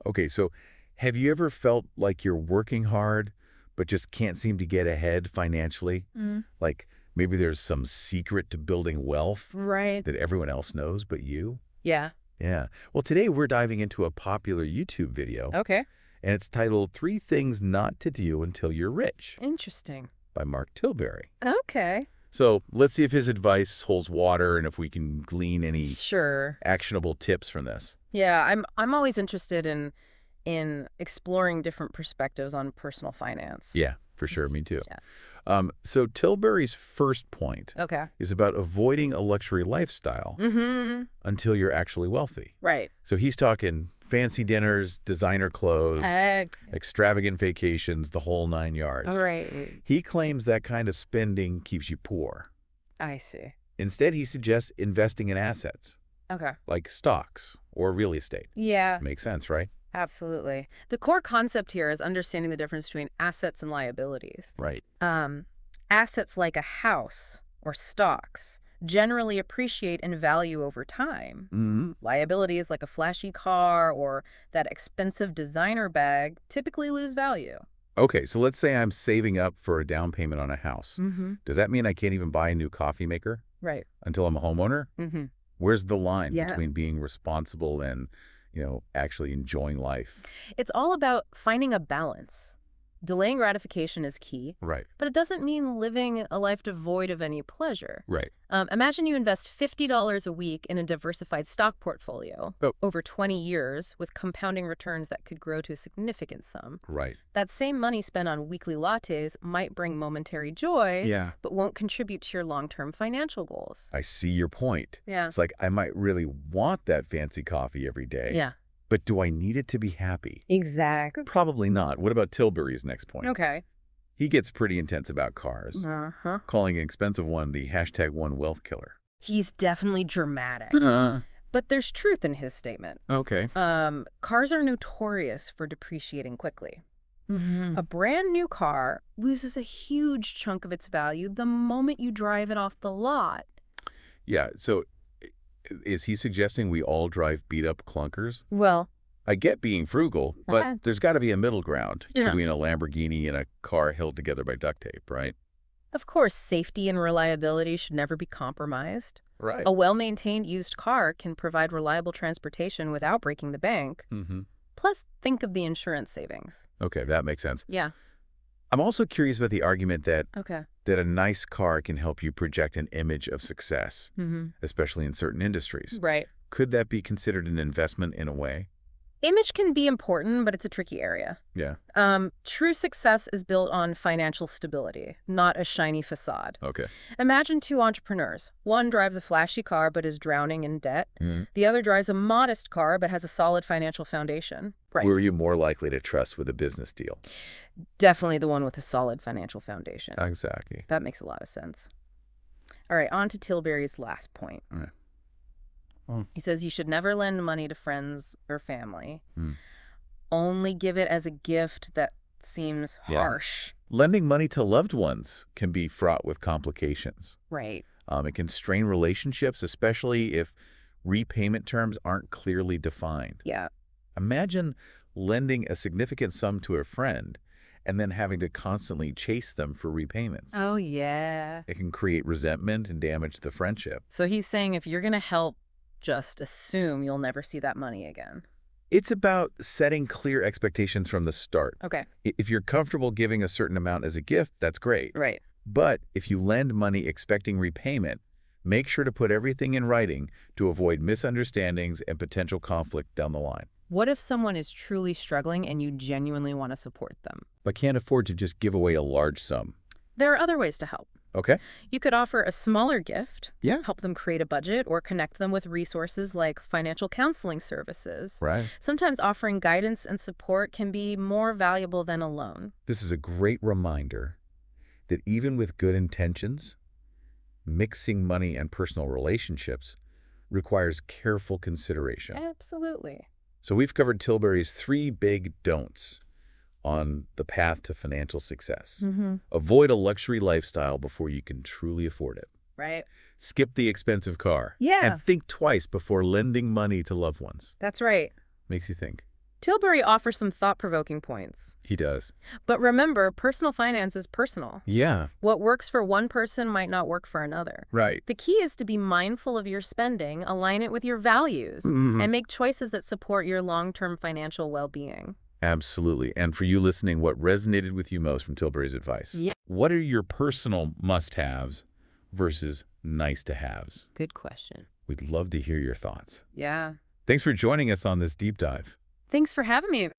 Okay, so have you ever felt like you're working hard, but just can't seem to get ahead financially? Mm. Like maybe there's some secret to building wealth Right. that everyone else knows but you? Yeah. Yeah. Well, today we're diving into a popular YouTube video, Okay. and it's titled Three Things Not to Do Until You're Rich Interesting. by Mark Tilbury. Okay. So let's see if his advice holds water and if we can glean any Sure. actionable tips from this. Yeah, I'm always interested in exploring different perspectives on personal finance. Yeah, for sure. Me too. Yeah. So Tilbury's first point Okay. is about avoiding a luxury lifestyle Mm-hmm. until you're actually wealthy. Right. So he's talking fancy dinners, designer clothes, extravagant vacations, the whole 9 yards. All right. He claims that kind of spending keeps you poor. I see. Instead, he suggests investing in assets, Okay. like stocks or real estate. Yeah, Makes sense, right? absolutely. The core concept here is understanding the difference between assets and liabilities. Right. Assets like a house or stocks generally appreciate in value over time. Mm-hmm. Liabilities like a flashy car or that expensive designer bag typically lose value. Okay, so let's say I'm saving up for a down payment on a house. Mm-hmm. Does that mean I can't even buy a new coffee maker Right. until I'm a homeowner? Mm-hmm. Where's the line Yeah. between being responsible and, actually enjoying life? It's all about finding a balance. Delaying gratification is key, Right. but it doesn't mean living a life devoid of any pleasure. Right. Imagine you invest $50 a week in a diversified stock portfolio Oh. over 20 years with compounding returns that could grow to a significant sum. Right. That same money spent on weekly lattes might bring momentary joy, Yeah. but won't contribute to your long-term financial goals. I see your point. Yeah. It's like I might really want that fancy coffee every day. Yeah. But do I need it to be happy? Exactly. Probably not. What about Tilbury's next point? Okay. He gets pretty intense about cars, Uh-huh. calling an expensive one the #1 wealth killer. He's definitely dramatic. But there's truth in his statement. Okay. Cars are notorious for depreciating quickly. A brand new car loses a huge chunk of its value the moment you drive it off the lot. Yeah, so is he suggesting we all drive beat-up clunkers? Well, I get being frugal, but there's got to be a middle ground Yeah. between a Lamborghini and a car held together by duct tape, right? of course, safety and reliability should never be compromised. Right. A well-maintained used car can provide reliable transportation without breaking the bank. Mm-hmm. Plus, think of the insurance savings. Okay, that makes sense. Yeah. I'm also curious about the argument that Okay. a nice car can help you project an image of success, Mm-hmm. especially in certain industries. Right. Could that be considered an investment in a way? Image can be important, but it's a tricky area. Yeah. True success is built on financial stability, not a shiny facade. Okay. Imagine two entrepreneurs. One drives a flashy car but is drowning in debt. Mm. The other drives a modest car but has a solid financial foundation. Right. Who are you more likely to trust with a business deal? Definitely the one with a solid financial foundation. Exactly. That makes a lot of sense. All right, on to Tilbury's last point. All right. Oh. He says you should never lend money to friends or family. Mm. Only give it as a gift that seems Yeah. harsh. Lending money to loved ones can be fraught with complications. Right. It can strain relationships, especially if repayment terms aren't clearly defined. Yeah. Imagine lending a significant sum to a friend and then having to constantly chase them for repayments. Oh, yeah. It can create resentment and damage the friendship. So he's saying if you're going to help, just assume you'll never see that money again. It's about setting clear expectations from the start. Okay. If you're comfortable giving a certain amount as a gift, that's great. Right. But if you lend money expecting repayment, make sure to put everything in writing to avoid misunderstandings and potential conflict down the line. What if someone is truly struggling and you genuinely want to support them? But can't afford to just give away a large sum. There are other ways to help. Okay? You could offer a smaller gift, Yeah. help them create a budget, or connect them with resources like financial counseling services. Right. Sometimes offering guidance and support can be more valuable than a loan. This is a great reminder that even with good intentions, mixing money and personal relationships requires careful consideration. Absolutely. So we've covered Tilbury's 3 big don'ts on the path to financial success. Avoid a luxury lifestyle before you can truly afford it. Right. Skip the expensive car. Yeah. And think twice before lending money to loved ones. That's right. Makes you think. Tilbury offers some thought-provoking points. He does. But remember, personal finance is personal. Yeah. What works for one person might not work for another. Right. The key is to be mindful of your spending, align it with your values, and make choices that support your long-term financial well-being. Absolutely. And for you listening, what resonated with you most from Tilbury's advice? Yeah. What are your personal must-haves versus nice-to-haves? Good question. We'd love to hear your thoughts. Yeah. Thanks for joining us on this deep dive. Thanks for having me.